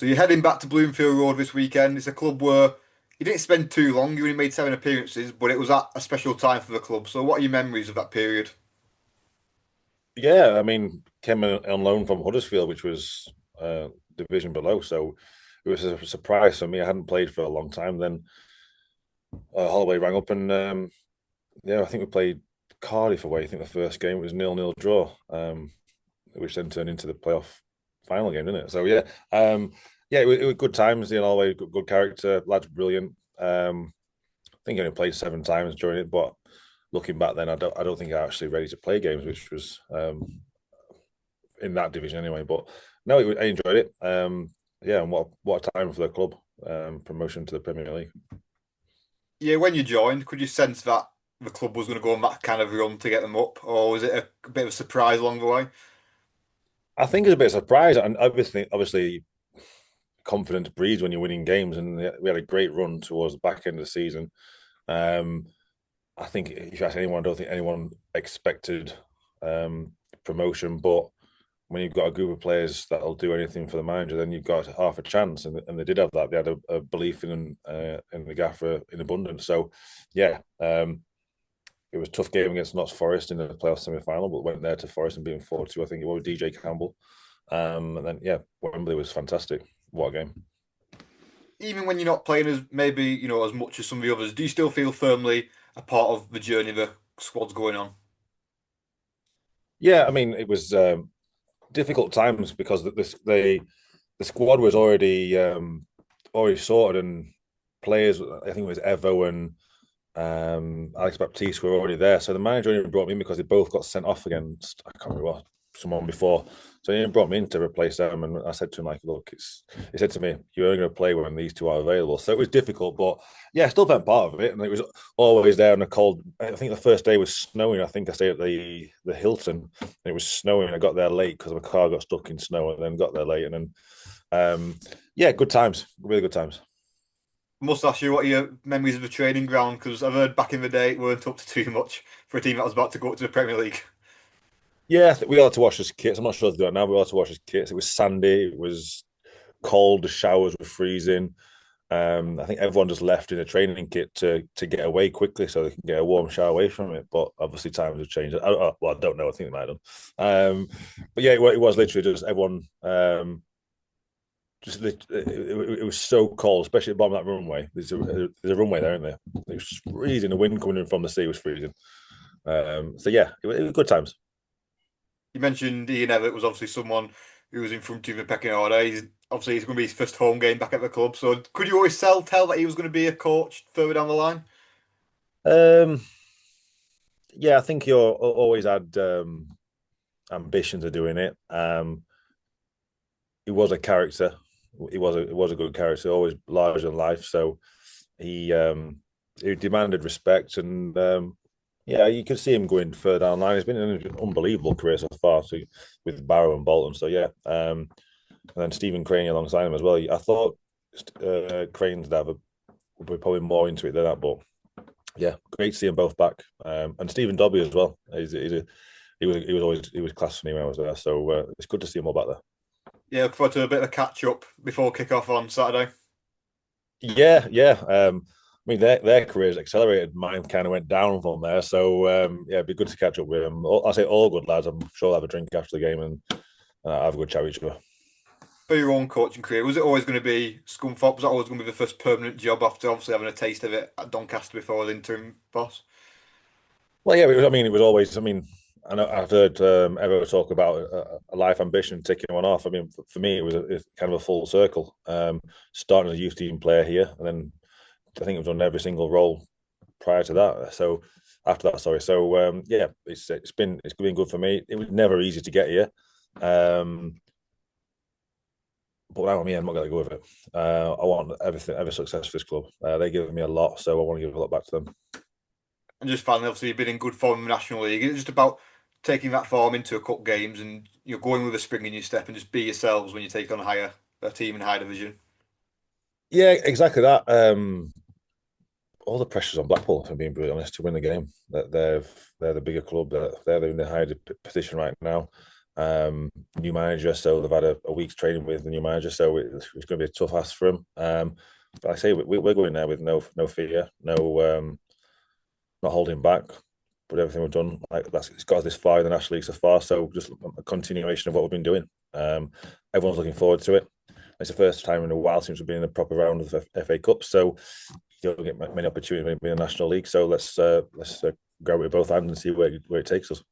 So you're heading back to Bloomfield Road this weekend. It's a club where you didn't spend too long. You only made 7 appearances, but it was at a special time for the club. So what are your memories of that period? Yeah, I mean, came on loan from Huddersfield, which was division below, so it was a surprise for me. I hadn't played for a long time. Then Holloway rang up, and yeah, I think we played Cardiff away. I think the first game was 0-0 draw, which then turned into the playoff final game, didn't it? So yeah, it was good times. Holloway, good character, lad's brilliant. I think he only played 7 times during it, but looking back then, I don't think I actually ready to play games, which was in that division anyway. But no, I enjoyed it. Yeah, and what a time for the club. Promotion to the Premier League. Yeah, when you joined, could you sense that the club was going to go on that kind of run to get them up, or was it a bit of a surprise along the way? I think it's a bit of a surprise, and obviously, confidence breeds when you're winning games, and we had a great run towards the back end of the season. Um, I think if you ask anyone, I don't think anyone expected promotion, but when you've got a group of players that'll do anything for the manager, then you've got half a chance, and they did have that. They had a belief in the gaffer in abundance. So, yeah, it was a tough game against Notts Forest in the playoff semi-final, but went there to Forest and beat them 4-2. I think it was DJ Campbell, and then yeah, Wembley was fantastic. What a game! Even when you're not playing as maybe as much as some of the others, do you still feel firmly a part of the journey the squad's going on? Yeah, I mean it was difficult times because the squad was already sorted, and players. I think it was Evo and Alex Baptiste were already there. So the manager only brought me in because they both got sent off against, I can't remember what, someone before. So he brought me in to replace them. And I said to him, like, look, he said to me, you're only going to play when these two are available. So it was difficult, but yeah, I still felt part of it. And it was always there on a cold. I think the first day was snowing. I think I stayed at the Hilton, and it was snowing. I got there late because my car got stuck in snow, and then got there late. And then, yeah, good times, really good times. Must ask you what are your memories of the training ground, because I've heard back in the day it weren't up to too much for a team that was about to go up to the Premier League. Yeah, we all had to wash his kits. I'm not sure if they do it now. We all had to wash his kits. It was sandy. It was cold. The showers were freezing. I think everyone just left in a training kit to get away quickly so they can get a warm shower away from it. But obviously times have changed. Well, I don't know. I think they might have done. But yeah, it was literally just everyone. It was so cold, especially at the bottom of that runway. There's a runway there, isn't there? It was just freezing. The wind coming in from the sea was freezing. So yeah, it was good times. You mentioned Ian Evatt was obviously someone who was in front of you in the pecking order. He's going to be his first home game back at the club. So could you always tell that he was going to be a coach further down the line? Um, yeah, I think he always had ambitions of doing it. He was a character. He was a good character, always larger than life. So he he demanded respect, and yeah, you could see him going further down the line. He's been in an unbelievable career so far, so with Barrow and Bolton. So yeah, and then Stephen Crane alongside him as well. I thought Crane's would be probably more into it than that, but yeah, great to see them both back. And Stephen Dobby as well. He was class for me when I was there, so it's good to see him all back there. Yeah, look forward to a bit of a catch up before kick off on Saturday. Yeah, yeah. I mean, their careers accelerated. Mine kind of went down from there. So yeah, it'd be good to catch up with them. I say all good lads. I'm sure I'll have a drink after the game and have a good chat with each other. For your own coaching career, was it always going to be Scunthorpe? Was that always going to be the first permanent job after obviously having a taste of it at Doncaster before as interim boss? Well, yeah. I mean, it was always. I mean, I know I've heard Evo talk about a life ambition taking one off. I mean, for me, it's kind of a full circle. Starting as a youth team player here, and then I think I've done every single role prior to that. So after that, sorry. So yeah, it's been good for me. It was never easy to get here, but now I'm here. I'm not going to go with it. I want every success for this club. They give me a lot, so I want to give a lot back to them. And just finally, obviously, you've been in good form in the National League. It's just about taking that form into a cup games and you're going with a spring in your step and just be yourselves when you take on a team in higher division. Yeah, exactly that. All the pressure's on Blackpool, if I'm being brutally honest, to win the game. That they're the bigger club. They're in the higher position right now. New manager, so they've had a week's training with the new manager, so it's going to be a tough ask for him. But I say we're going there with no fear, not holding back. But everything we've done, like it's got us this far in the National League so far. So just a continuation of what we've been doing. Everyone's looking forward to it. It's the first time in a while since we've been in the proper round of the FA Cup. So you don't get many opportunities in the National League. So let's go with both hands and see where it takes us.